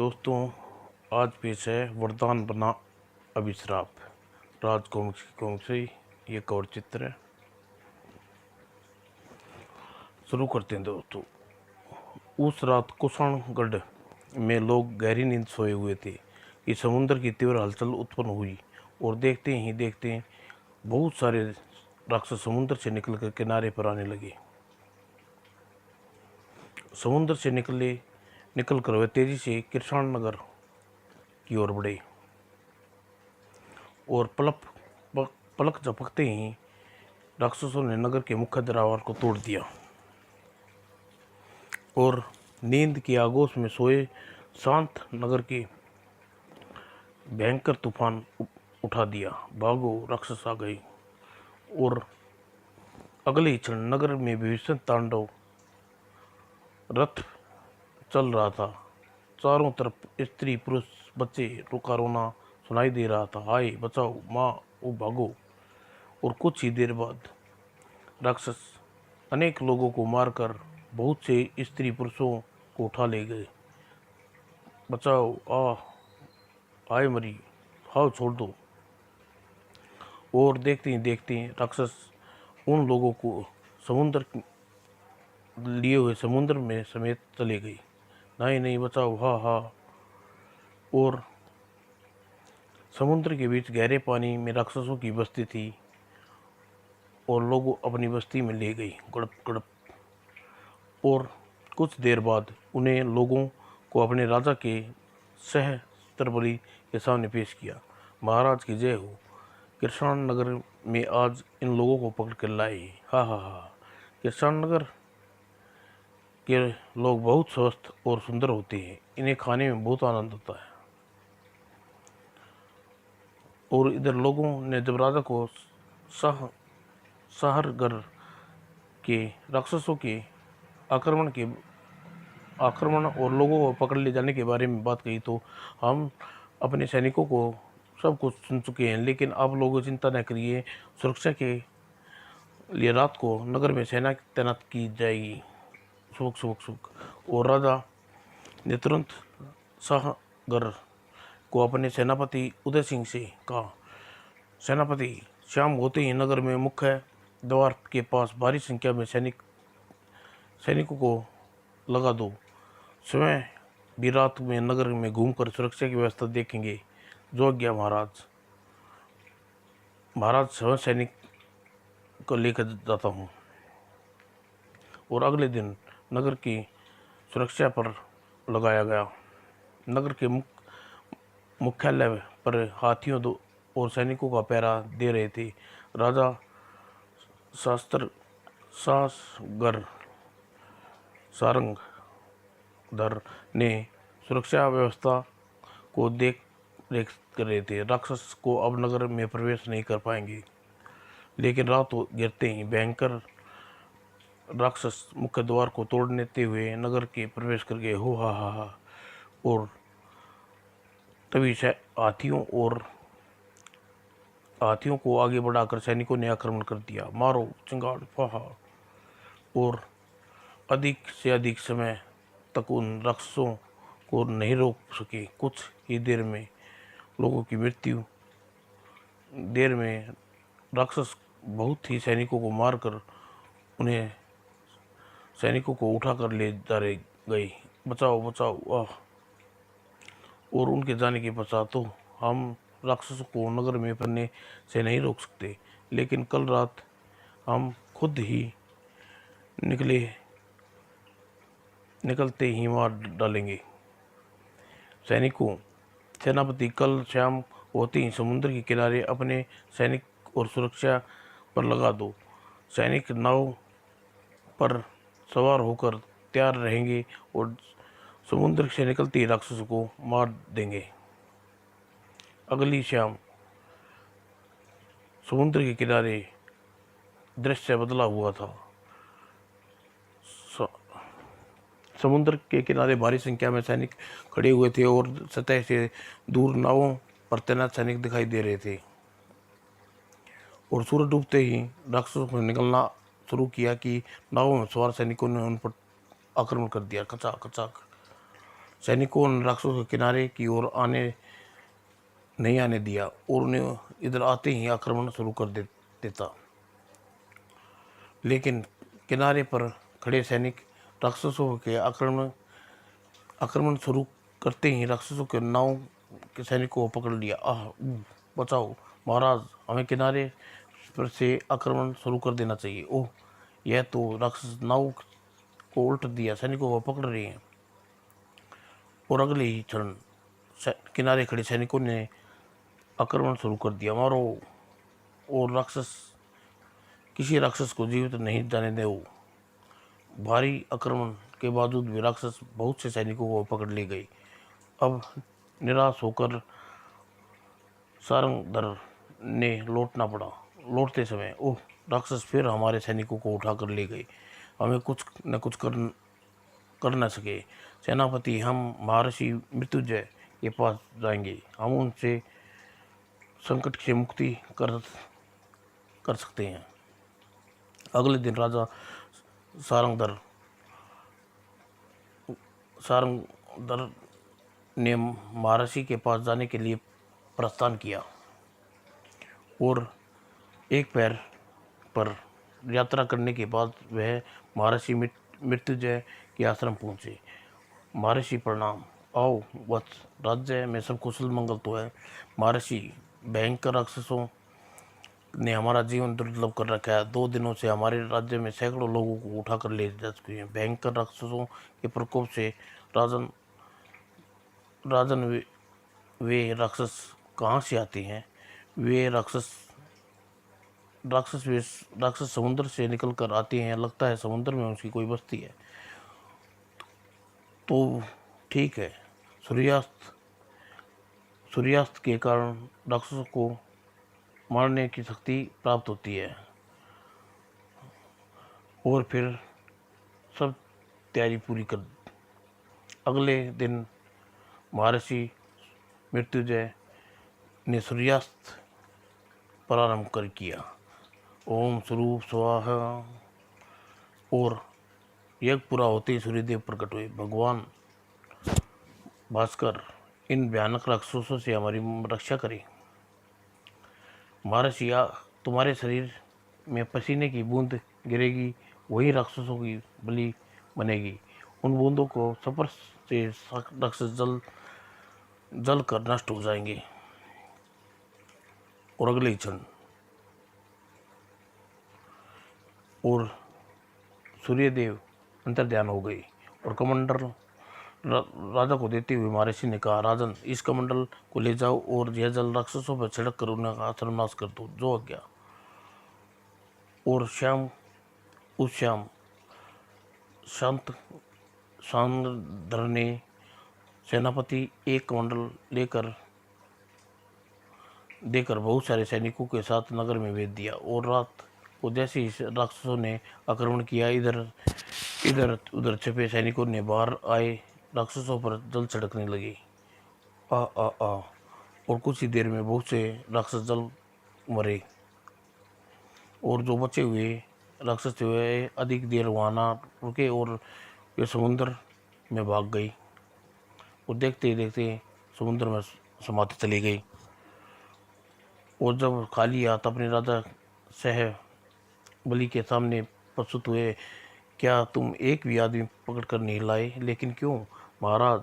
दोस्तों, आज पेश है वरदान बना अभिश्राप। राज कॉमिक्स से ये कवर चित्र है। शुरू करते हैं दोस्तों। उस रात कुषाणगढ़ में लोग गहरी नींद सोए हुए थे कि समुद्र की तीव्र हलचल उत्पन्न हुई और देखते ही देखते बहुत सारे राक्षस समुद्र से निकलकर किनारे पर आने लगे। समुद्र से निकलकर वे तेजी से कृष्णनगर की ओर बढ़े और पलक झपकते ही राक्षसों ने नगर के मुख्य द्वार को तोड़ दिया और नींद की आगोश में सोए शांत नगर के भयंकर तूफान उठा दिया। भागो, राक्षस आ गए। और अगले ही क्षण नगर में भीषण तांडव रथ चल रहा था। चारों तरफ स्त्री पुरुष बच्चे का रोना सुनाई दे रहा था। हाय बचाओ, माँ ओ भागो। और कुछ ही देर बाद राक्षस अनेक लोगों को मारकर बहुत से स्त्री पुरुषों को उठा ले गए। बचाओ, आए मरी, हाव छोड़ दो। और देखते ही देखते राक्षस उन लोगों को समुद्र लिए हुए समुद्र में समेत चले गई। नहीं नहीं, बचाओ, हा हा। और समुद्र के बीच गहरे पानी में राक्षसों की बस्ती थी और लोग अपनी बस्ती में ले गई गड़प गड़प। और कुछ देर बाद उन्हें लोगों को अपने राजा के सहस्त्रबली के सामने पेश किया। महाराज की जय हो। कृष्णनगर में आज इन लोगों को पकड़ कर लाए। हा हा हा। कृष्णनगर के लोग बहुत स्वस्थ और सुंदर होते हैं। इन्हें खाने में बहुत आनंद होता है। और इधर लोगों ने जब राजा को सहरगर के राक्षसों के आक्रमण और लोगों को पकड़ ले जाने के बारे में बात कही तो हम अपने सैनिकों को सब कुछ सुन चुके हैं, लेकिन आप लोग चिंता न करिए। सुरक्षा के लिए रात को नगर में सेना तैनात की जाएगी। सुख सुख सुख। और राजा ने तुरंत शाहगर को अपने सेनापति उदय सिंह से कहा। सेनापति, शाम होते ही नगर में मुख्य द्वार के पास भारी संख्या में सैनिकों को लगा दो। स्वयं भी रात में नगर में घूमकर सुरक्षा की व्यवस्था देखेंगे। जो आज्ञा महाराज। महाराज स्वयं सैनिक को लेकर जाता हूँ। और अगले दिन नगर की सुरक्षा पर लगाया गया। नगर के मुख्यालय पर हाथियों और सैनिकों का पहरा दे रहे थे। राजा सासगर सारंगधर ने सुरक्षा व्यवस्था को देख रेख कर रहे थे। राक्षस को अब नगर में प्रवेश नहीं कर पाएंगे। लेकिन रात गिरते ही भयंकर राक्षस मुख्य द्वार को तोड़ते हुए नगर के प्रवेश कर गए। हो हा हा हा। और तभी से हाथियों को आगे बढ़ाकर सैनिकों ने आक्रमण कर दिया। मारो, चिंगाड़, फाहा। और अधिक से अधिक समय तक उन राक्षसों को नहीं रोक सके। कुछ ही देर में लोगों की मृत्यु। देर में राक्षस बहुत ही सैनिकों को मारकर उन्हें सैनिकों को उठाकर ले जा रहे गए। बचाओ बचाओ, आह। और उनके जाने के पश्चात तो हम राक्षसों को नगर में पड़ने से नहीं रोक सकते, लेकिन कल रात हम खुद ही निकलते ही मार डालेंगे। सैनिकों, सेनापति, कल शाम होते ही समुद्र के किनारे अपने सैनिक और सुरक्षा पर लगा दो। सैनिक नाव पर सवार होकर तैयार रहेंगे और समुद्र से निकलते ही राक्षसों को मार देंगे। अगली शाम समुद्र के किनारे दृश्य बदला हुआ था। समुद्र के किनारे भारी संख्या में सैनिक खड़े हुए थे और सतह से दूर नावों पर तैनात सैनिक दिखाई दे रहे थे। और सूरज डूबते ही राक्षसों ने निकलना शुरू किया कि नावों में सवार सैनिकों ने उन पर आक्रमण कर दिया। कचाक कचाक। सैनिकों ने राक्षसों के किनारे की ओर नहीं आने दिया और उन्हें इधर आते ही आक्रमण शुरू कर देता। लेकिन किनारे पर खड़े सैनिक राक्षसों के आक्रमण शुरू करते ही राक्षसों के नाव के सैनिकों को पकड़ लिया। बचाओ महाराज, हमें किनारे पर से आक्रमण शुरू कर देना चाहिए। ओह, यह तो राक्षस नाव को उल्ट दिया, सैनिकों को पकड़ रहे हैं। और अगले ही क्षण किनारे खड़े सैनिकों ने आक्रमण शुरू कर दिया। मारो, और किसी राक्षस को जीवित नहीं जाने दो। भारी आक्रमण के बावजूद भी राक्षस बहुत से सैनिकों को पकड़ ले गए। अब निराश होकर सारंगधर ने लौटना पड़ा। लौटते समय राक्षस फिर हमारे सैनिकों को उठाकर ले गए। हमें कुछ न कुछ कर न सके। सेनापति, हम महर्षि मृत्युंजय के पास जाएंगे। हम उनसे संकट से मुक्ति कर सकते हैं। अगले दिन राजा सारंगधर ने महर्षि के पास जाने के लिए प्रस्थान किया और एक पैर पर यात्रा करने के बाद वह महर्षि मृत्युंजय के आश्रम पहुँचे। महर्षि प्रणाम। आओ वत्स, राज्य में सब कुशल मंगल तो है। महर्षि, भयंकर राक्षसों ने हमारा जीवन दुर्लभ कर रखा है। 2 दिनों से हमारे राज्य में सैकड़ों लोगों को उठाकर ले जा चुके हैं। भयंकर राक्षसों के प्रकोप से राजन वे राक्षस कहाँ से आते हैं? वे राक्षस समुद्र से निकल कर आते हैं। लगता है समुद्र में उसकी कोई बस्ती है। तो ठीक है, सूर्यास्त के कारण राक्षसों को मारने की शक्ति प्राप्त होती है। और फिर सब तैयारी पूरी कर। अगले दिन महर्षि मृत्युंजय ने सूर्यास्त प्रारंभ कर किया। ओम स्वरूप स्वाहा। और यज्ञ पूरा होते ही सूर्यदेव प्रकट हुए। भगवान भास्कर, इन भयानक राक्षसों से हमारी रक्षा करें। महर्षि, तुम्हारे शरीर में पसीने की बूंद गिरेगी, वही राक्षसों की बलि बनेगी। उन बूंदों को स्पर्श से राक्षस जल कर नष्ट हो जाएंगे। और अगले क्षण और सूर्यदेव अंतर्ध्यान हो गए और कमंडल राजा को देते हुए महर्षि ने कहा, राजन, इस कमंडल को ले जाओ और यह जल राक्षसों पर छिड़क कर उनका सर्वनाश कर दो। जो आज्ञा। और उस शाम शांतधर ने सेनापति एक कमंडल देकर बहुत सारे सैनिकों के साथ नगर में भेज दिया। और रात को जैसे ही राक्षसों ने आक्रमण किया, इधर उधर छिपे सैनिकों ने बाहर आए राक्षसों पर जल छिड़कने लगे। आ आ आ और कुछ ही देर में बहुत से राक्षस जल मरे। और जो बचे हुए राक्षस थे वे अधिक देर वहाँ ना रुके और वे समुद्र में भाग गई। और देखते ही देखते समुद्र में समाते चली गई। और जब खाली हाथ अपने राजा सह बलि के सामने प्रस्तुत हुए, क्या तुम एक भी आदमी पकड़ कर नहीं लाए? लेकिन क्यों महाराज?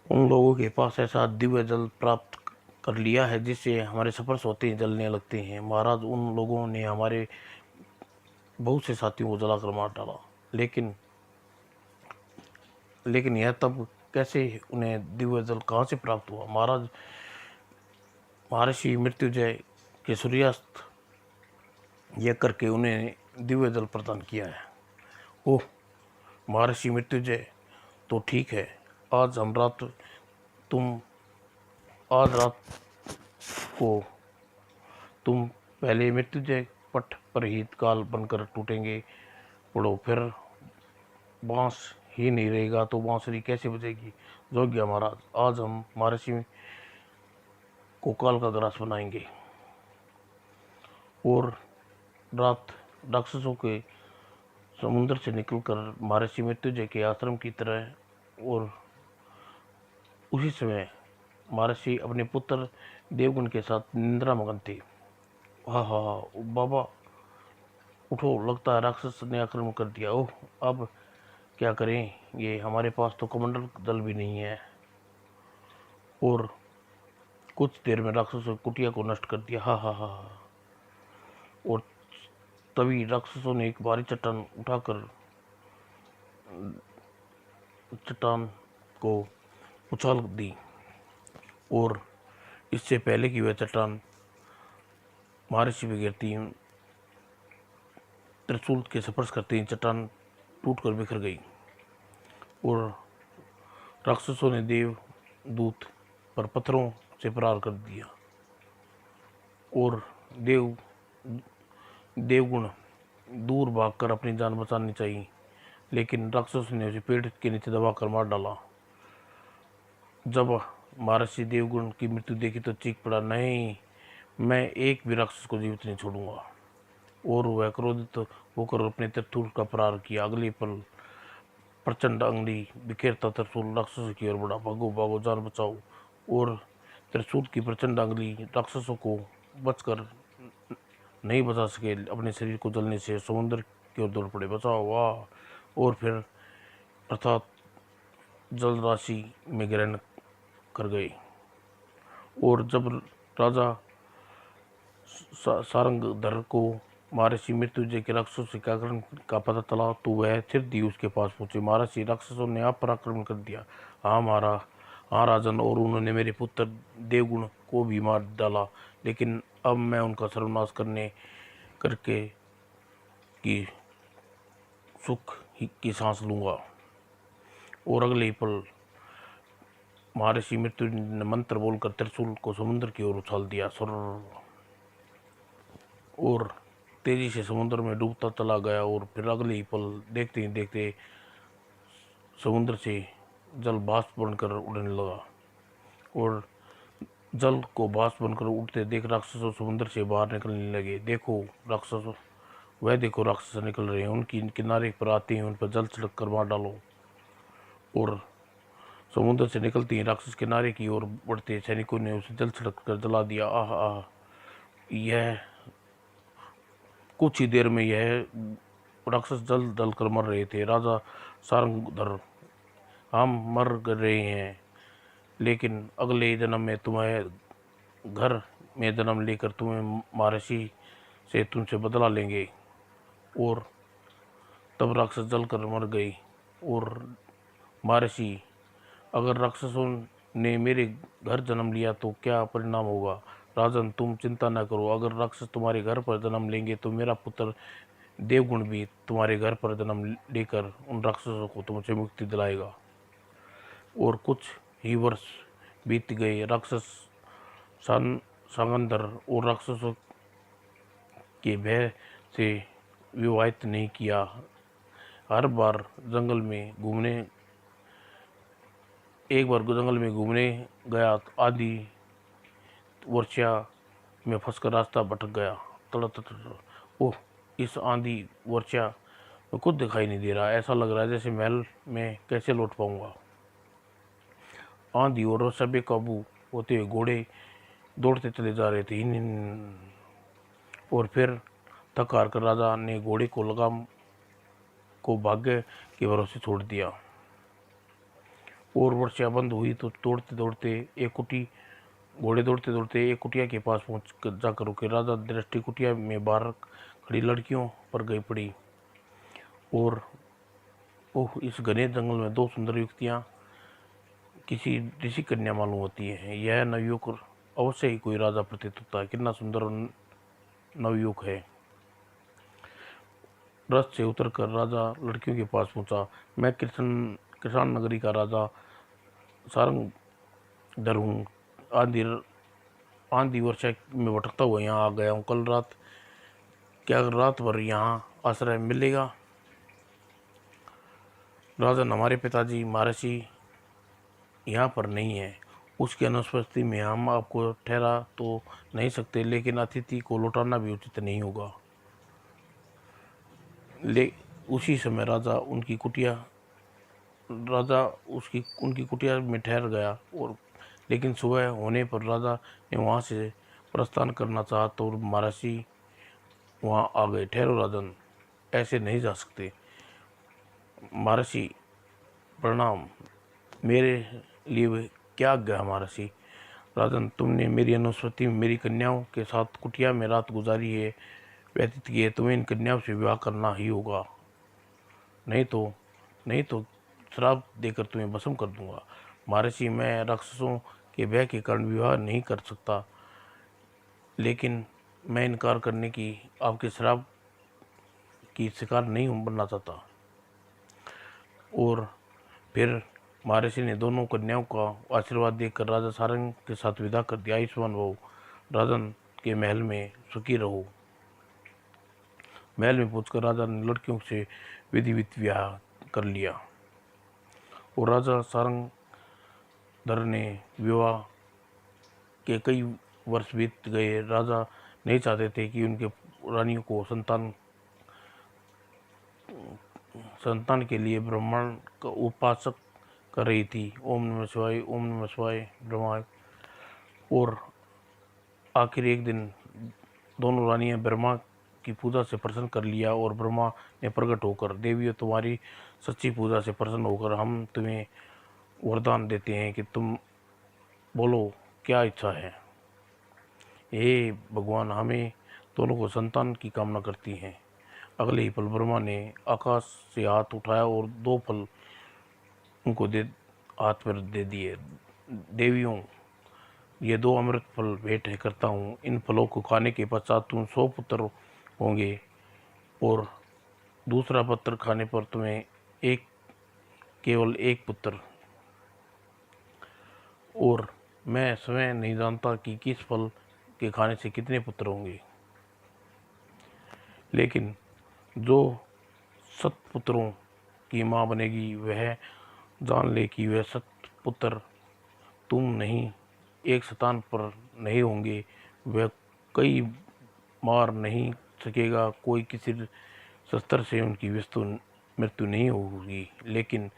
उन लोगों के पास ऐसा दिव्य जल प्राप्त कर लिया है जिससे हमारे स्पर्श होते ही जलने लगते हैं। महाराज, उन लोगों ने हमारे बहुत से साथियों को जलाकर मार डाला। लेकिन यह तब कैसे उन्हें दिव्य जल कहाँ से प्राप्त हुआ? महाराज, महर्षि मृत्युंजय के सूर्यास्त यह करके उन्हें दिव्य जल प्रदान किया है। ओह महर्षि मृत्युंजय, तो ठीक है, आज रात को तुम पहले मृत्युंजय पट पर ही काल बनकर टूटेंगे पड़ो। फिर बांस ही नहीं रहेगा तो बांसुरी कैसे बजेगी? जोग्य महाराज, आज हम महर्षि को काल का ग्रास बनाएंगे। और रात राक्षसों के समुद्र से निकलकर महर्षि मृत्युंजय के आश्रम की तरह और उसी समय महर्षि अपने पुत्र देवगुण के साथ निंद्रा मगन थे। हाँ हाँ हाँ, बाबा उठो, लगता है राक्षस ने आक्रमण कर दिया। ओह, अब क्या करें, ये हमारे पास तो कमंडल दल भी नहीं है। और कुछ देर में राक्षसों ने कुटिया को नष्ट कर दिया। हाँ हाँ हाँ हाँ। और तभी राक्षसों ने एक भारी चट्टान उठाकर चट्टान को उछाल दी, और इससे पहले कि वह चट्टान महर्षि पे गिरती, त्रिशूल के स्पर्श करते ही चट्टान टूटकर बिखर गई, और राक्षसों ने देव दूत पर पत्थरों से प्रहार कर दिया। और देवगुण दूर भागकर अपनी जान बचानी चाहिए, लेकिन राक्षसों ने उसे पेड़ के नीचे दबाकर मार डाला। जब महर्षि देवगुण की मृत्यु देखी तो चीख पड़ा, नहीं, मैं एक भी राक्षस को जीवित नहीं छोड़ूंगा। और वह क्रोधित होकर अपने त्रिशूल का प्रहार किया। अगले पल प्रचंड अंगली बिखेरता त्रिशूल राक्षसों की ओर बढ़ा। भागो भागो, जान बचाओ। और त्रिशूल की प्रचंड अंगली राक्षसों को बचकर नहीं बचा सके, अपने शरीर को जलने से समुद्र की ओर दौड़ पड़े। बचाओ, वाह। और फिर अर्थात जल राशि में ग्रहण कर गए। और जब राजा सारंगधर को महर्षि मृत्युंजय के राक्षसों से आक्रमण का पता चला तो वह सिद्धि उसके पास पहुंचे। महर्षि, राक्षसों ने आप पर आक्रमण कर दिया। हाँ राजन, और उन्होंने मेरे पुत्र देवगुण को भी मार डाला, लेकिन अब मैं उनका सर्वनाश करके की सुख की सांस लूंगा। और अगले ही पल महर्षि मृत्यु ने मंत्र बोलकर त्रिशूल को समुद्र की ओर उछाल दिया। और तेजी से समुद्र में डूबता चला गया। और फिर अगले ही पल देखते ही देखते समुद्र से जल बाष्प बनकर उड़ने लगा। और जल को बाष्प बनकर उड़ते देख राक्षसों समुद्र से बाहर निकलने लगे। देखो राक्षस निकल रहे हैं, उनकी किनारे पर आते हैं, उन पर जल छिड़क कर मार डालो। और समुद्र से निकलते ही राक्षस किनारे की ओर बढ़ते सैनिकों ने उसे जल छिड़क कर जला दिया। आह आह, यह कुछ ही देर में यह राक्षस जल कर मर रहे थे। राजा सारंगधर, हम मर रहे हैं, लेकिन अगले जन्म में तुम्हें घर में जन्म लेकर तुम्हें महर्षि से तुमसे बदला लेंगे। और तब राक्षस जलकर मर गई। और महर्षि, अगर राक्षसों ने मेरे घर जन्म लिया तो क्या परिणाम होगा? राजन, तुम चिंता न करो, अगर राक्षस तुम्हारे घर पर जन्म लेंगे तो मेरा पुत्र देवगुण भी तुम्हारे घर पर जन्म लेकर उन राक्षसों को तुमसे मुक्ति दिलाएगा। और कुछ ही वर्ष बीत गए। राक्षस सांगंधर और राक्षसों के भय से विवाहित नहीं किया। हर बार जंगल में घूमने एक बार जंगल में घूमने गया, आधी वर्षा में फंसकर रास्ता भटक गया। ओह, इस आंधी वर्षा में कुछ दिखाई नहीं दे रहा, ऐसा लग रहा है जैसे महल में कैसे लौट पाऊंगा। आंधी और वर्षा बेकाबू होते हुए घोड़े दौड़ते चले जा रहे थे। और फिर थक हार कर राजा ने घोड़े को लगाम को भाग्य के भरोसे छोड़ दिया। और वर्षा बंद हुई तो घोड़े दौड़ते दौड़ते एक कुटिया के पास पहुंच जाकर रुके। राजा दृष्टि कुटिया में बाहर खड़ी लड़कियों पर गई पड़ी। और ओह, इस घने जंगल में दो सुंदर युवतियां किसी ऋषि कन्या मालूम होती है। यह नवयुवक अवश्य ही कोई राजा प्रतीत होता है। कितना सुंदर नवयुवक है। रथ से उतरकर राजा लड़कियों के पास पहुंचा। मैं किसान नगरी का राजा सारंगधर हूँ। आंधी वर्षा में भटकता हुआ यहाँ आ गया हूँ। क्या रात भर यहाँ आश्रय मिलेगा? राजन, हमारे पिताजी महर्षि यहाँ पर नहीं है, उसकी अनुपस्थिति में हम आपको ठहरा तो नहीं सकते, लेकिन अतिथि को लौटाना भी उचित नहीं होगा। उसी समय राजा उनकी कुटिया राजा उनकी कुटिया में ठहर गया। और लेकिन सुबह होने पर राजा ने वहाँ से प्रस्थान करना चाहा तो महर्षि वहाँ आ गए। ठहरो राजन, ऐसे नहीं जा सकते। महर्षि प्रणाम, मेरे लिए क्या आज्ञा महर्षि? राजन, तुमने मेरी अनुस्मृति में मेरी कन्याओं के साथ कुटिया में रात गुजारी है, व्यतीत की है। तुम्हें इन कन्याओं से विवाह करना ही होगा, नहीं तो श्राप देकर तुम्हें भस्म कर दूंगा। महर्षि, मैं राक्षसों के भय के कारण विवाह नहीं कर सकता, लेकिन मैं इनकार करने की आपके श्राप की शिकार नहीं बनना चाहता। और फिर महर्षि ने दोनों कन्याओं का आशीर्वाद देकर राजा सारंग के साथ विदा कर दिया। आयुष्मान भव, राजन के महल में सुखी रहो। महल में पहुंचकर राजा ने लड़कियों से विधिवत विवाह कर लिया। और राजा सारंगधर ने विवाह के कई वर्ष बीत गए। राजा नहीं चाहते थे कि उनके रानियों को संतान के लिए ब्राह्मण का उपासक कर रही थी। ओम नमः शिवाय, ओम नमः शिवाय ब्रह्मा। और आखिर एक दिन दोनों रानियां ब्रह्मा की पूजा से प्रसन्न कर लिया। और ब्रह्मा ने प्रकट होकर, देवियों, तुम्हारी सच्ची पूजा से प्रसन्न होकर हम तुम्हें वरदान देते हैं कि तुम बोलो क्या इच्छा है। हे भगवान, हमें दोनों को संतान की कामना करती हैं। अगले ही पल ब्रह्मा ने आकाश से हाथ उठाया और 2 फल उनको हाथ पर दे दिए। देवियों, ये 2 अमृत फल भेंट करता हूँ। इन फलों को खाने के पश्चात तुम 100 पुत्र होंगे। और दूसरा पत्र खाने पर तुम्हें केवल एक पुत्र। और मैं स्वयं नहीं जानता कि किस फल के खाने से कितने पुत्र होंगे, लेकिन जो 7 पुत्रों की माँ बनेगी वह जान ले कि वह 7 पुत्र तुम नहीं, एक स्थान पर नहीं होंगे। वह कई मार नहीं सकेगा, कोई किसी शस्त्र से उनकी मृत्यु नहीं होगी, लेकिन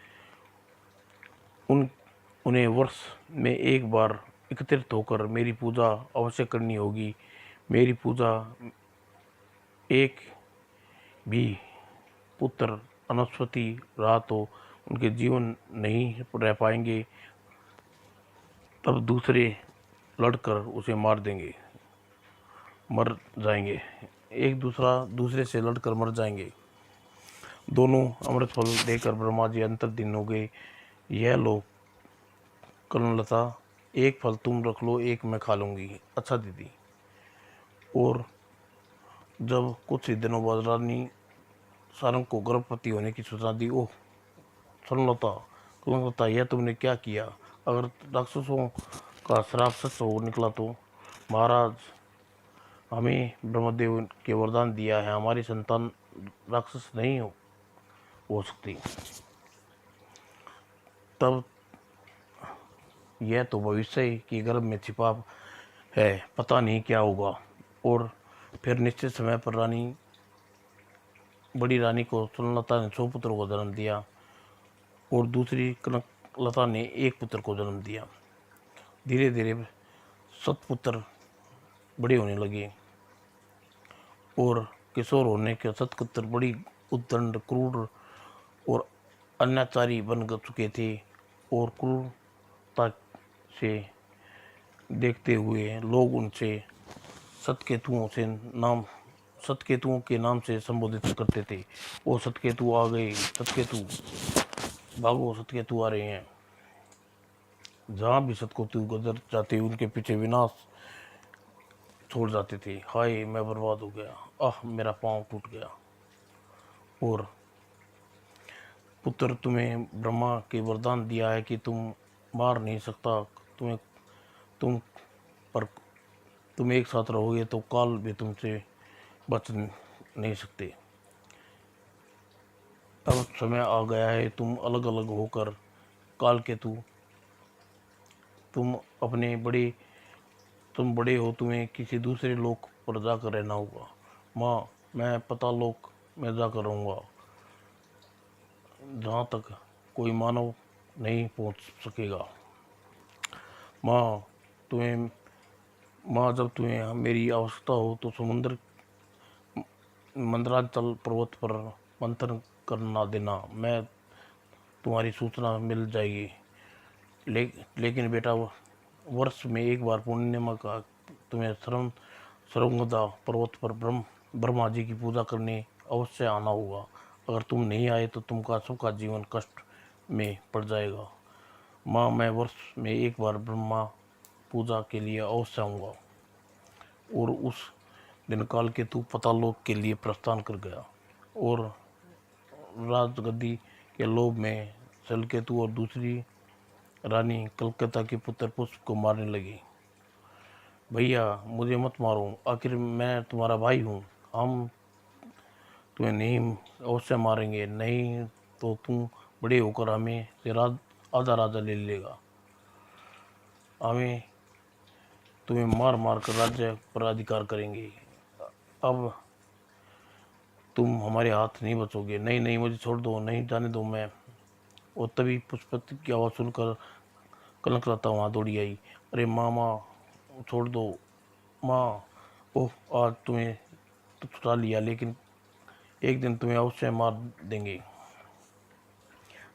उन्हें वर्ष में एक बार एकत्रित होकर मेरी पूजा अवश्य करनी होगी। मेरी पूजा एक भी पुत्र अनुस्मृति रहा तो उनके जीवन नहीं रह पाएंगे, तब दूसरे लड़कर उसे मर जाएंगे। एक दूसरे से लड़कर मर जाएंगे। दोनों अमृत फल देकर ब्रह्मा जी अंतर्धान हो गए। यह लो कर्णलता, एक फल तुम रख लो, एक मैं खा लूंगी। अच्छा दीदी। और जब कुछ ही दिनों बाद रानी सारंग को गर्भवती होने की सूचना दी। ओह कलंकता, यह तुमने क्या किया? अगर राक्षसों का श्राप सच हो निकला तो महाराज, हमें ब्रह्मदेव के वरदान दिया है, हमारी संतान राक्षस नहीं हो सकती। तब यह तो भविष्य की गर्भ में छिपा है, पता नहीं क्या होगा। और फिर निश्चित समय पर बड़ी रानी को सुनलता ने 100 पुत्रों को जन्म दिया और दूसरी कनकलता ने 1 पुत्र को जन्म दिया। धीरे धीरे 7 पुत्र बड़े होने लगे और किशोर होने के 7 पुत्र बड़ी उद्दंड, क्रूर और अत्याचारी बन चुके थे। और क्रूरता से देखते हुए लोग उनसे सतकेतुओं के नाम से संबोधित करते थे। वो सतकेतु आ गए, सतकेतु भागो, सतकेतु आ रहे हैं। जहाँ भी सतकेतु गुजर जाते उनके पीछे विनाश छोड़ जाते थे। हाय, मैं बर्बाद हो गया, आह मेरा पाँव टूट गया। और पुत्र, तुम्हें ब्रह्मा के वरदान दिया है कि तुम मार नहीं सकता, तुम एक साथ रहोगे तो काल भी तुमसे बच नहीं सकते। अब समय आ गया है, तुम अलग अलग होकर काल केतु, तुम बड़े हो, तुम्हें किसी दूसरे लोक पर जाकर रहना होगा। माँ, मैं पता लोक में जाकर रहूँगा, जहाँ तक कोई मानव नहीं पहुंच सकेगा। माँ तुम्हें माँ जब तुम्हें मेरी आवश्यकता हो तो समुद्र मंदराचल पर्वत पर मंथन करना देना, मैं तुम्हारी सूचना मिल जाएगी। लेकिन बेटा, वर्ष में एक बार पूर्णिमा का तुम्हें सर्वंगदा पर्वत पर ब्रह्मा जी की पूजा करने अवश्य आना होगा। अगर तुम नहीं आए तो तुमका सबका जीवन कष्ट में पड़ जाएगा। माँ, मैं वर्ष में एक बार ब्रह्मा पूजा के लिए अवश्य आऊँगा। और उस दिन काल के तू पतालोक के लिए प्रस्थान कर गया और राजगद्दी के लोभ में सलकेतु और दूसरी रानी कलकत्ता के पुत्र पुष्प को मारने लगी। भैया, मुझे मत मारो, आखिर मैं तुम्हारा भाई हूँ। हम तुम्हें नहीं अवश्य मारेंगे, नहीं तो तुम बड़े होकर हमें से आधा राजा ले लेगा। हमें तुम्हें मार मार कर राज्य पर अधिकार करेंगे। अब तुम हमारे हाथ नहीं बचोगे। नहीं नहीं, मुझे छोड़ दो, नहीं जाने दो मैं। और तभी पुष्पवती की आवाज़ सुनकर कनकलता वहाँ दौड़ी आई। अरे माँ, माँ छोड़ दो माँ। ओह, आज तुम्हें तो छुड़ा लिया, लेकिन एक दिन तुम्हें अवश्य मार देंगे।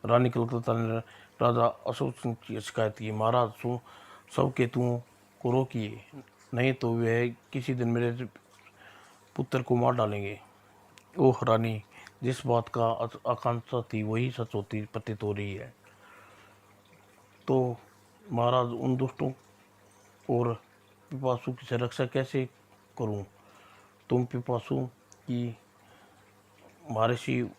रानी कलकत्ता ने राजा अशोक सिंह की शिकायत की। महाराज, सब केतुओं को रोकिए, नहीं तो वह किसी दिन मेरे पुत्र को मार डालेंगे। ओह रानी, जिस बात का आकांक्षा थी वही सच होती प्रतीत हो रही है। तो महाराज, उन दुष्टों और पिपासु की रक्षा कैसे करूं? तुम पिपासु की महर्षि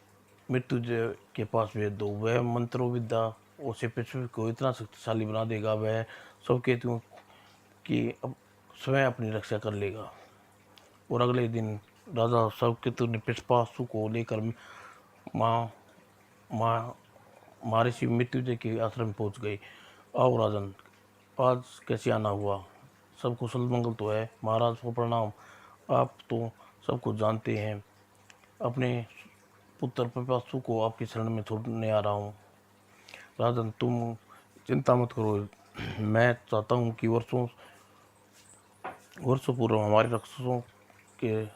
मृत्युंजय के पास भेज दो। वह मंत्रों विद्या उसे पृथ्वी को इतना शक्तिशाली बना देगा, वह सब केतुओं की स्वयं अपनी रक्षा कर लेगा। और अगले दिन राजा शवकेतु ने पिपासु को लेकर माँ माँ महर्षि मृत्युंजय के आश्रम पहुंच गए। आओ राजन, आज कैसे आना हुआ? सब कुशल मंगल तो है? महाराज को प्रणाम। आप तो सब कुछ जानते हैं। अपने पुत्र पिपासु को आपकी शरण में छोड़ने आ रहा हूँ। राजन, तुम चिंता मत करो। मैं चाहता हूँ कि वर्षों पूर्व हमारे राक्षसों के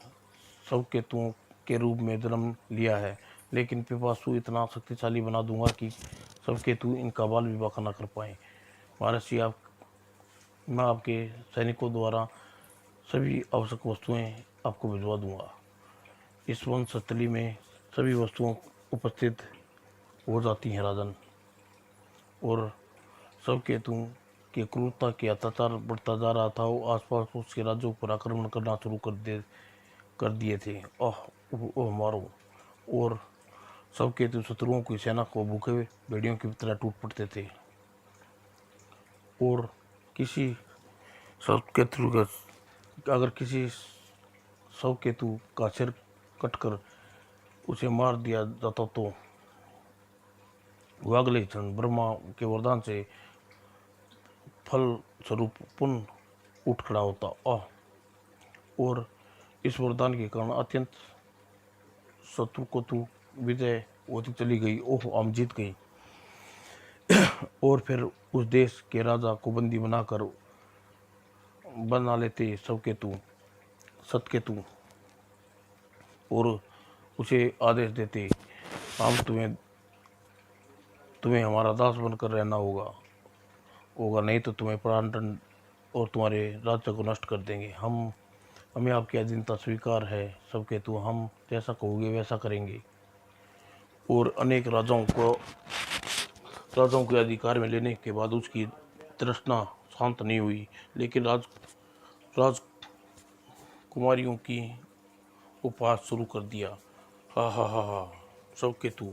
सब केतुओं के रूप में जन्म लिया है, लेकिन पिपासु इतना शक्तिशाली बना दूंगा कि सब केतु इनका बाल विवाह न कर पाए। महर्षि, मैं आपके सैनिकों द्वारा सभी आवश्यक वस्तुएं आपको भिजवा दूंगा। इस वनस्थली में सभी वस्तुओं उपस्थित हो जाती हैं राजन। और सब केतु की क्रूरता के अत्याचार बढ़ता जा रहा था। वो आसपास उसके राज्यों पर आक्रमण करना शुरू कर दिए थे। ओह ओह मारो। और सब केतु शत्रुओं की सेना को भूखे भेड़ियों की तरह टूट पड़ते थे। और किसी सब केतु का अगर किसी सब केतु का सिर कटकर उसे मार दिया जाता तो वह अगले क्षण ब्रह्मा के वरदान से फल स्वरूप पुनः उठ खड़ा होता। और इस वरदान के कारण अत्यंत शत्रु को तू विजय होती चली गई। ओह, हम जीत गई। और फिर उस देश के राजा को बंदी बना लेते सतकेतु और उसे आदेश देते, हम तुम्हें हमारा दास बनकर रहना होगा, नहीं तो तुम्हें प्राणदंड और तुम्हारे राज्य को नष्ट कर देंगे। हमें आपकी अधीनता स्वीकार है सब केतु, हम जैसा कहोगे वैसा करेंगे। और अनेक राजाओं के अधिकार में लेने के बाद उसकी तृष्णा शांत नहीं हुई, लेकिन राजकुमारियों की उपहास शुरू कर दिया। हा हा हा हा। सब केतु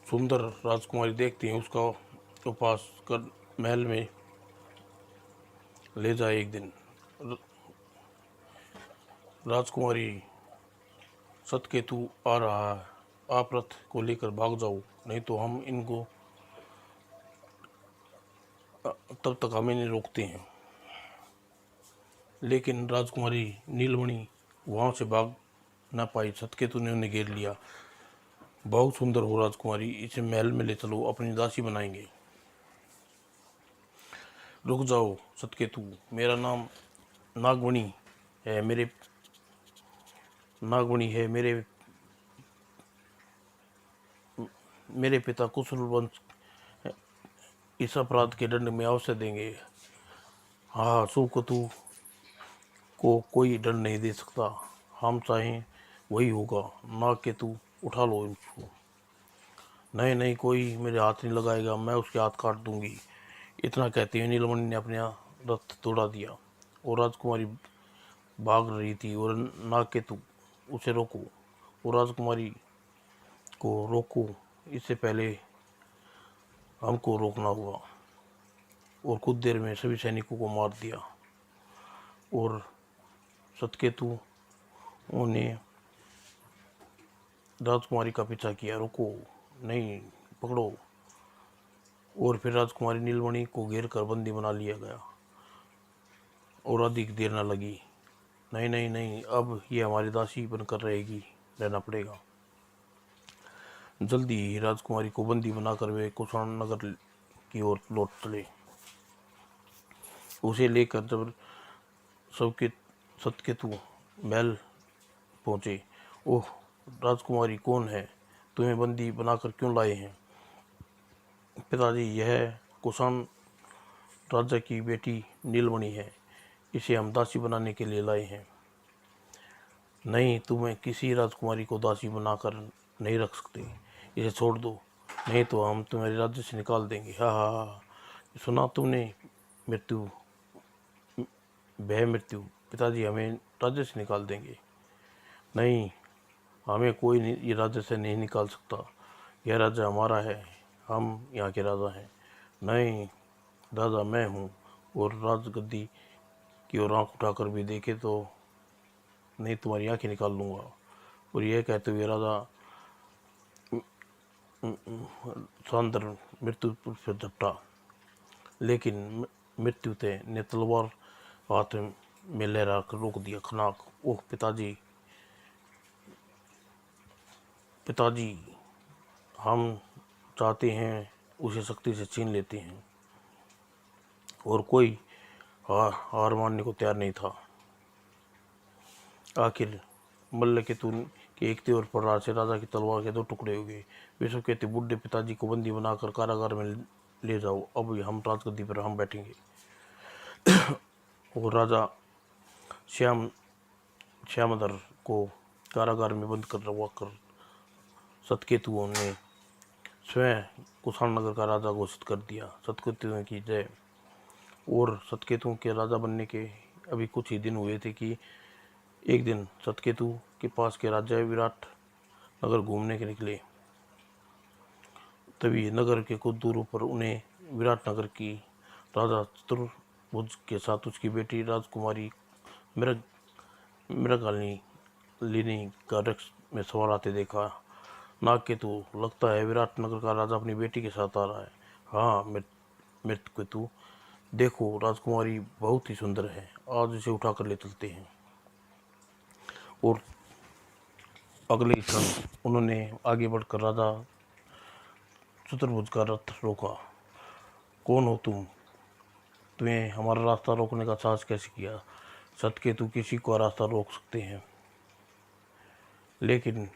सुंदर राजकुमारी देखते हैं उसका उपहास कर महल में ले जाए। एक दिन राजकुमारी, सतकेतु आ रहा है, आप रथ को लेकर भाग जाओ, नहीं तो हम इनको तब तक हमें नहीं रोकते हैं। लेकिन राजकुमारी नीलमणि वहाँ से भाग न पाई। सतकेतु ने उन्हें घेर लिया। बहुत सुंदर हो राजकुमारी, इसे महल में ले चलो, अपनी दासी बनाएंगे। रुक जाओ सतकेतु, मेरा नाम नागमणि है। मेरे मेरे पिता कुशल वंश इस अपराध के दंड में अवश्य देंगे। हाँ, सुकेतु को कोई दंड नहीं दे सकता, हम चाहें वही होगा। नाग केतु, उठा लो इसको। नहीं नहीं, कोई मेरे हाथ नहीं लगाएगा, मैं उसके हाथ काट दूंगी। इतना कहते हुए नीलमणि ने अपना रथ दौड़ा दिया और राजकुमारी भाग रही थी और नाग केतु, उसे रोको। और राजकुमारी को रोको, इससे पहले हमको रोकना हुआ। और कुछ देर में सभी सैनिकों को मार दिया और सतकेतु ने राजकुमारी का पीछा किया। रुको, नहीं, पकड़ो। और फिर राजकुमारी नीलमणि को घेर कर बंदी बना लिया गया और अधिक देर न लगी। नहीं नहीं नहीं, अब ये हमारी दासी बनकर रहना पड़ेगा। जल्दी ही राजकुमारी को बंदी बनाकर वे कुषाण नगर की ओर लौट चले। उसे लेकर जब सबके सतकेतु महल पहुंचे। ओह राजकुमारी, कौन है? तुम्हें बंदी बनाकर क्यों लाए हैं? पिताजी, यह कुषाण राजा की बेटी नीलमणि है, इसे हम दासी बनाने के लिए लाए हैं। नहीं, तुम्हें किसी राजकुमारी को दासी बनाकर नहीं रख सकते, इसे छोड़ दो, नहीं तो हम तुम्हारे राज्य से निकाल देंगे। हाँ हाँ हाँ, सुना तुमने? मृत्यु, भय मृत्यु। पिताजी, हमें राज्य से निकाल देंगे। नहीं, हमें कोई ये राज्य से नहीं निकाल सकता, यह राज्य हमारा है, हम यहाँ के राजा हैं। नहीं, राजा मैं हूँ, और राजगद्दी की ओर आँख उठाकर भी देखे तो नहीं तुम्हारी आँखें निकाल लूँगा। और यह कहते हुए राजा सांदर मृत्यु से झपटा, लेकिन मृत्यु ने तलवार हाथ में लहरा कर रोक दिया। खनाक। ओह पिताजी, पिताजी, हम चाहते हैं उसे शक्ति से छीन लेते हैं। और कोई हार मानने को तैयार नहीं था। आखिर मल्लकेतु के एक तीर प्रहार से राजा की तलवार के दो टुकड़े हो गए। विश्व कहते, बुढ़े पिताजी को बंदी बनाकर कारागार में ले जाओ, अब हम राजगद्दी पर हम बैठेंगे। और राजा श्यामधर को कारागार में बंद कर रखवाकर सतकेतुओं ने स्वयं कुषाण नगर का राजा घोषित कर दिया। सतकेतुओं की जय। और सतकेतुओं के राजा बनने के अभी कुछ ही दिन हुए थे कि एक दिन सतकेतु के पास के राजा विराट नगर घूमने के निकले। तभी नगर के कुछ दूर पर उन्हें विराट नगर की राजा चतुर्भुज के साथ उसकी बेटी राजकुमारी मृगलिनी का रथ में सवार आते देखा। नागकेतु, लगता है विराट नगर का राजा अपनी बेटी के साथ आ रहा है। हाँ मृतकेतु, देखो राजकुमारी बहुत ही सुंदर है, आज इसे उठाकर ले चलते हैं। और अगले क्षण उन्होंने आगे बढ़कर राजा चतुर्भुज का रथ रोका। कौन हो तुम? तुम्हें हमारा रास्ता रोकने का साहस कैसे किया? सतकेतु किसी को रास्ता रोक सकते हैं, लेकिन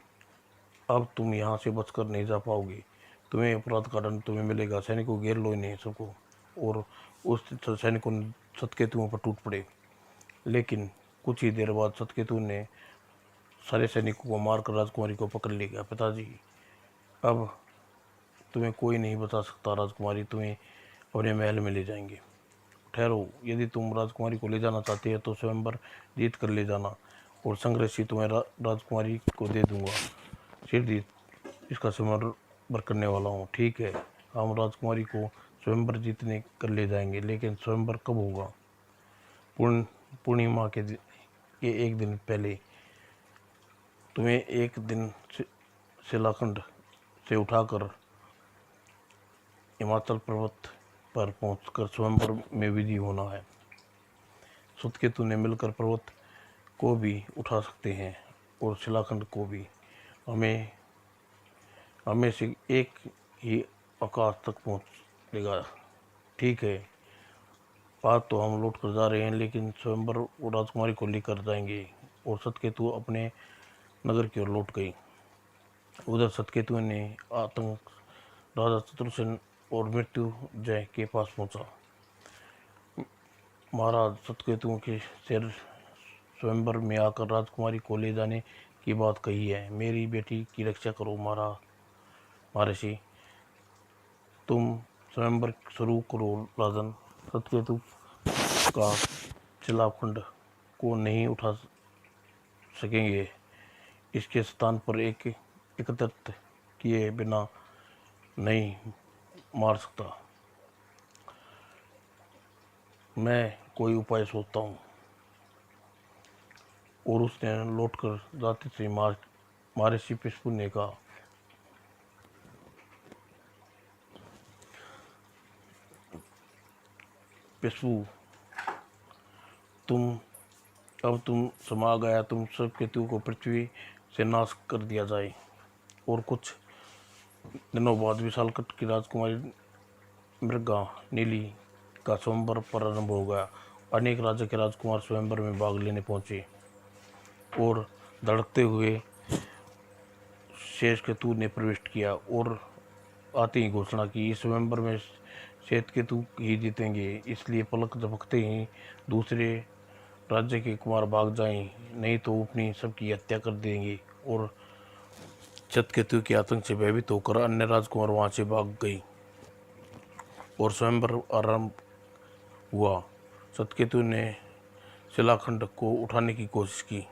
अब तुम यहाँ से बचकर नहीं जा पाओगे। तुम्हें अपराध का दंड तुम्हें मिलेगा। सैनिकों घेर लो इन्हें सबको। और उस सैनिकों सतकेतुओं पर टूट पड़े। लेकिन कुछ ही देर बाद सतकेतु ने सारे सैनिकों को मारकर राजकुमारी को पकड़ लिया। पिताजी, अब तुम्हें कोई नहीं बचा सकता। राजकुमारी तुम्हें अपने महल में ले जाएंगे। ठहरो, यदि तुम राजकुमारी को ले जाना चाहते हो तो स्वयंवर जीत कर ले जाना, और संग्रह तुम्हें राजकुमारी को दे दूंगा। सिरदीप, इसका स्वयंवर करने वाला हूँ। ठीक है, हम राजकुमारी को स्वयंवर जीतने कर ले जाएंगे, लेकिन स्वयंवर कब होगा? पूर्णिमा के एक दिन पहले। तुम्हें एक दिन शिलाखंड से उठाकर हिमाचल पर्वत पर पहुंचकर स्वयंवर में विधि होना है। सतकेतु ने मिलकर पर्वत को भी उठा सकते हैं और शिलाखंड को भी। हमें हमें से एक ही आकाश तक पहुँचेगा। ठीक है, आज तो हम लौट कर जा रहे हैं, लेकिन स्वयंवर और राजकुमारी को लेकर जाएंगे। और सतकेतु अपने नगर की ओर लौट गई। उधर सतकेतु ने आतंक राजा शत्रुसेन और मृत्युंजय के पास पहुंचा। महाराज, सतकेतुओं के सिर स्वयंवर में आकर राजकुमारी को ले जाने की बात कही है। मेरी बेटी की रक्षा करो महर्षि। तुम स्वयंवर शुरू करो राजन। सतकेतु का शिलाखंड को नहीं उठा सकेंगे। इसके स्थान पर एक एकत्रित किए बिना नहीं मार सकता। मैं कोई उपाय सोचता हूँ। और उसने लौटकर जाते से महर्षि पिस्पू ने कहा, पिस्पू, तुम समा गया। तुम सब केतु को पृथ्वी से नाश कर दिया जाए। और कुछ दिनों बाद विशालकट की राजकुमारी मृगा नीली का स्वयंवर प्रारंभ हो गया। अनेक राज्य के राजकुमार स्वयंवर में भाग लेने पहुंचे और धड़कते हुए शेषकेतु ने प्रवेश किया और आते ही घोषणा की, इस स्वयंवर में श्वेतकेतु ही जीतेंगे। इसलिए पलक झपकते ही दूसरे राज्य के कुमार भाग जाएं, नहीं तो अपनी सबकी हत्या कर देंगे। और श्वेतकेतु के आतंक से भयभीत होकर अन्य राजकुमार वहां से भाग गई और स्वयंवर आरंभ हुआ। सतकेतु ने शिलाखंड को उठाने की कोशिश की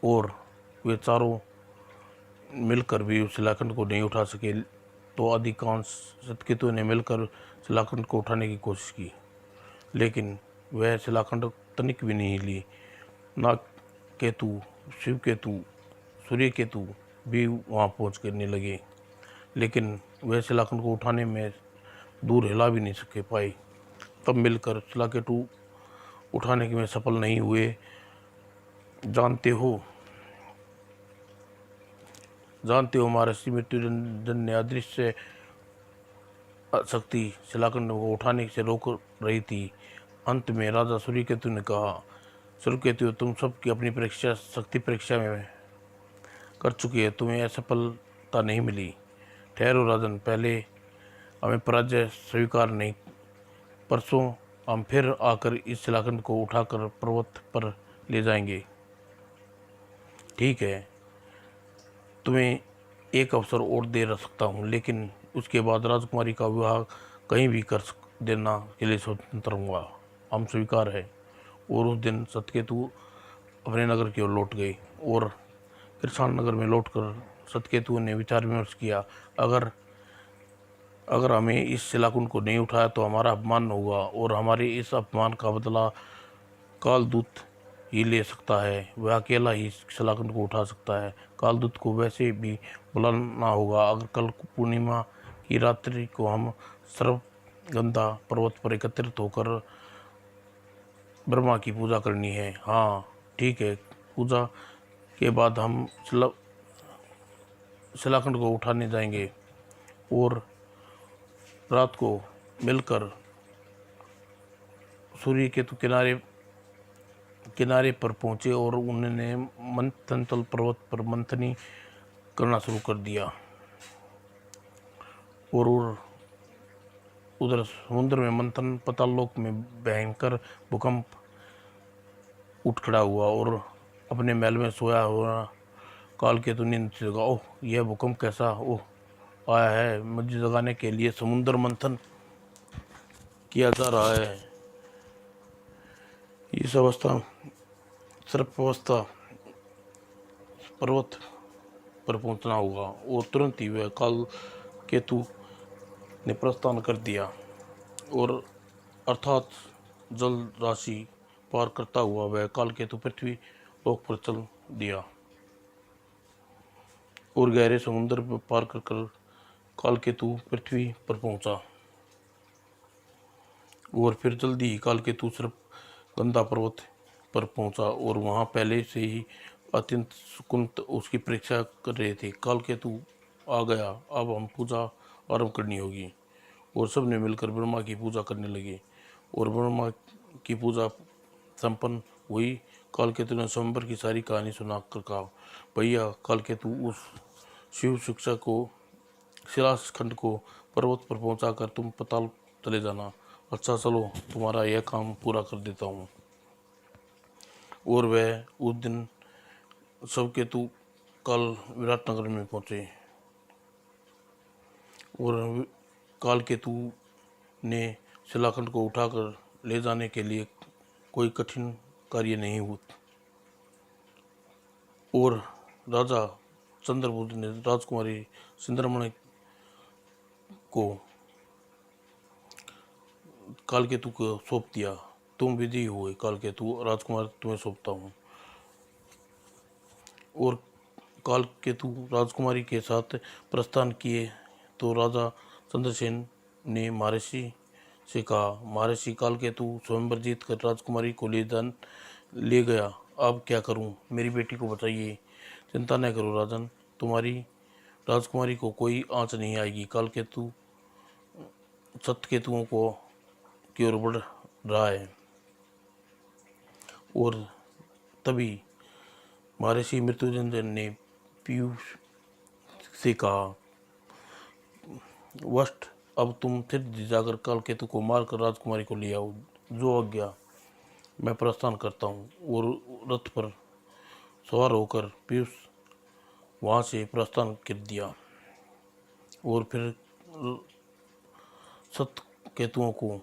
और वे चारों मिलकर भी उस शिलाखंड को नहीं उठा सके। तो अधिकांश सतकेतु ने मिलकर शिलाखंड को उठाने की कोशिश की, लेकिन वह शिलाखंड तनिक भी नहीं हिली। नागकेतु, शिवकेतु, सूर्यकेतु भी वहां पहुंच करने लगे, लेकिन वह शिलाखंड को उठाने में दूर हिला भी नहीं सके पाए। तब मिलकर शिलाकेतु उठाने में सफल नहीं हुए। जानते हो महर्षि, मृत्युंजय ने अदृश्य शक्ति शिलाखंड को उठाने से रोक रही थी। अंत में राजा सूर्यकेतु ने कहा, सूर्यकेतु, तुम सबकी अपनी शक्ति परीक्षा में कर चुकी है, तुम्हें असफलता नहीं मिली। ठहरो राजन, पहले हमें पराजय स्वीकार नहीं। परसों हम फिर आकर इस शिलाखंड को उठाकर पर्वत पर ले जाएंगे। ठीक है, तुम्हें एक अवसर और दे सकता हूँ, लेकिन उसके बाद राजकुमारी का विवाह कहीं भी कर देना के लिए स्वतंत्र हुआ। हम स्वीकार है। और उस दिन सतकेतु अपने नगर की ओर लौट गए और कृष्ण नगर में लौटकर सतकेतु ने विचार विमर्श किया, अगर हमें इस शिलाकुंड को नहीं उठाया तो हमारा अपमान होगा और हमारे इस अपमान का बदला कालदूत ही ले सकता है। वह अकेला ही शिलाकुंड को उठा सकता है। कालदूत को वैसे भी बुलाना होगा। अगर कल पूर्णिमा की रात्रि को हम सर्वगंधा पर्वत पर एकत्रित होकर ब्रह्मा की पूजा करनी है। हाँ ठीक है, पूजा के बाद हम शिलाखंड को उठाने जाएंगे। और रात को मिलकर सूर्य के तो किनारे पर पहुंचे और उन्होंने मंथनतल पर्वत पर मंथनी करना शुरू कर दिया। और उधर समुद्र में मंथन पतालोक में भयंकर भूकंप उठ खड़ा हुआ और अपने महल में सोया हुआ कालकेतु नींद से जगा। ओह, यह भूकंप कैसा आया है? मुझे जगाने के लिए समुद्र मंथन किया जा रहा है। इस अवस्था सर्प अवस्था पर्वत पर पहुंचना होगा। और तुरंत ही वह कालकेतु ने प्रस्थान कर दिया और अर्थात जल राशि पार करता हुआ वह कालकेतु पृथ्वी लोक पर चल दिया और गहरे समुद्र पर पार कर कालकेतु पृथ्वी पर पहुंचा। और फिर जल्दी ही कालकेतु सर्प गंधा पर्वत पर पहुंचा और वहां पहले से ही अत्यंत सुकुंत उसकी परीक्षा कर रहे थे। काल केतु आ गया, अब हम पूजा आरंभ करनी होगी। और सब ने मिलकर ब्रह्मा की पूजा करने लगे और ब्रह्मा की पूजा संपन्न हुई। काल केतु ने स्वयंवर की सारी कहानी सुना कर कहा, भैया काल केतु, उस शिव शिक्षा को शिलास खंड को पर्वत पर पहुंचाकर तुम पताल चले जाना। अच्छा चलो, तुम्हारा यह काम पूरा कर देता हूँ। और वह उस दिन सब केतु काल विराटनगर में पहुंचे और काल केतु ने शिलाखंड को उठाकर ले जाने के लिए कोई कठिन कार्य नहीं हुआ। और राजा चंद्रबुद्ध ने राजकुमारी सिंदरमणि को कालकेतु को सौंप दिया। तुम विधि हुए कालकेतु, राजकुमार तुम्हें सौंपता हूँ। और कालकेतु राजकुमारी के साथ प्रस्थान किए तो राजा चंद्रसेन ने महर्षि से कहा, महर्षि कालकेतु स्वयंवर जीत कर राजकुमारी को ले गया। अब क्या करूं? मेरी बेटी को बचाइए। चिंता न करो राजन, तुम्हारी राजकुमारी को कोई आंच नहीं आएगी। कालकेतु सतकेतुओं को की ओर बढ़ रहा है। और तभी महर्षि मृत्युंजय ने पीयूष से कहा, वस्त अब तुम फिर जाकर कालकेतु को मारकर राजकुमारी को ले आओ। जो आज्ञा, मैं प्रस्थान करता हूँ। और रथ पर सवार होकर पीयूष वहाँ से प्रस्थान कर दिया। और फिर सत केतुओं को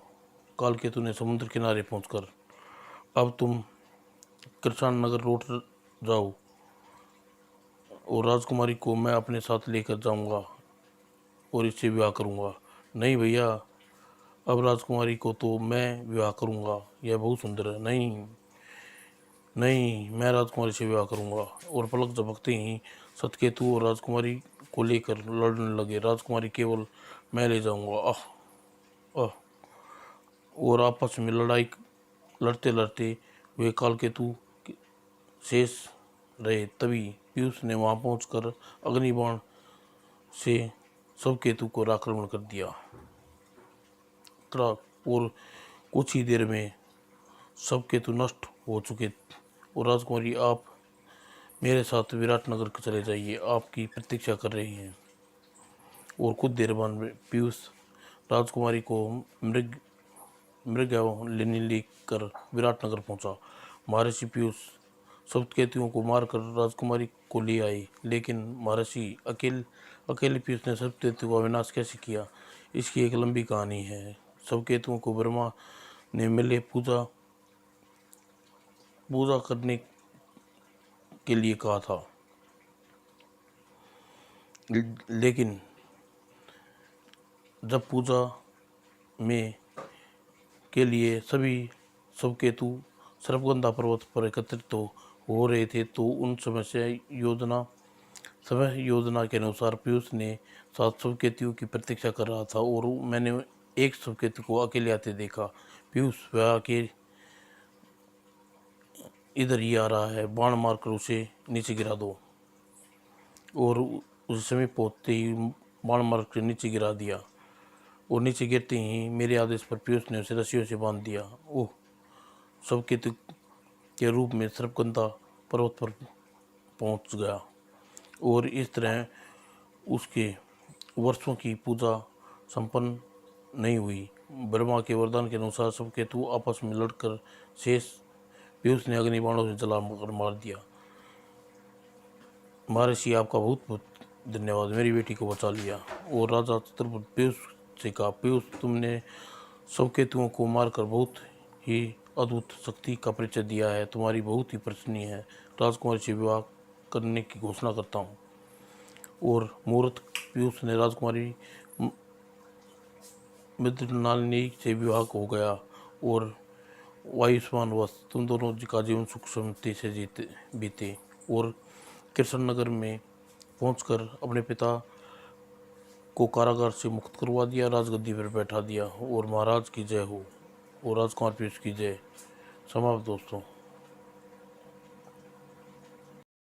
कालकेतु ने समुद्र किनारे पहुंचकर, अब तुम कृष्ण नगर लौट जाओ और राजकुमारी को मैं अपने साथ लेकर जाऊंगा और इससे विवाह करूंगा। नहीं भैया, अब राजकुमारी को तो मैं विवाह करूंगा, यह बहुत सुंदर है। नहीं नहीं, मैं राजकुमारी से विवाह करूंगा। और पलक झपकते ही सतकेतु और राजकुमारी को लेकर लड़ने लगे। राजकुमारी केवल मैं ले जाऊंगा, आह आह। और आपस में लड़ते लड़ते वे कालकेतु शेष रहे। तभी पीयूष ने वहां पहुंचकर अग्निबाण से सब केतु को आक्रमण कर दिया। और कुछ ही देर में सब केतु नष्ट हो चुके। और राजकुमारी, आप मेरे साथ विराटनगर चले जाइए, आपकी प्रतीक्षा कर रही हैं। और कुछ देर बाद पीयूष राजकुमारी को मृग लेने लेकर विराटनगर पहुंचा। महर्षि पीयूष सप्तकेतुओं को मारकर राजकुमारी को ले आए। लेकिन महर्षि अकेले पीयूष ने सप्तकेतु का विनाश कैसे किया, इसकी एक लंबी कहानी है। सप्तकेतुओं को ब्रह्मा ने मिले पूजा करने के लिए कहा था। लेकिन जब पूजा में के लिए सभी सबकेतु सर्पगंधा पर्वत पर एकत्रित हो रहे थे तो उन समय योजना के अनुसार पीयूष ने 7 सबकेतुओं की प्रतीक्षा कर रहा था और मैंने एक सबकेतु को अकेले आते देखा। पीयूष, वह अकेले इधर ही आ रहा है, बाण मारकर उसे नीचे गिरा दो। और उस समय पहुंचते ही बाण मारकर नीचे गिरा दिया। और नीचे गिरते ही मेरे आदेश पर पीयूष ने उसे रस्सियों से बांध दिया। ओह, सबकेतु के रूप में सर्पगंधा पर्वत पर पहुंच गया। और इस तरह उसके वर्षों की पूजा संपन्न नहीं हुई। ब्रह्मा के वरदान के अनुसार सबकेतु आपस में लड़कर शेष पीयूष ने अग्नि बाणों से जला कर मार दिया। महर्षि, आपका बहुत बहुत धन्यवाद, मेरी बेटी को बचा लिया। और राजा चित्रगुप्त पीयूष से कहा, पीयूष, तुमने सबकेतुओं को मारकर बहुत ही अद्भुत शक्ति का परिचय दिया है, तुम्हारी बहुत ही प्रशंसनीय है। राजकुमारी से विवाह करने की घोषणा करता हूँ। और मुहूर्त पीयूष ने राजकुमारी मृदुनालिनी से विवाह हो गया। और आयुष्मान वश तुम दोनों का जीवन सुख समृद्धि से बीते। और कृष्ण नगर में पहुंचकर अपने पिता को कारागार से मुक्त करवा दिया, राजगद्दी पर बैठा दिया। और महाराज की जय हो और राजकुमार पीयूष की जय। समाप्त दोस्तों।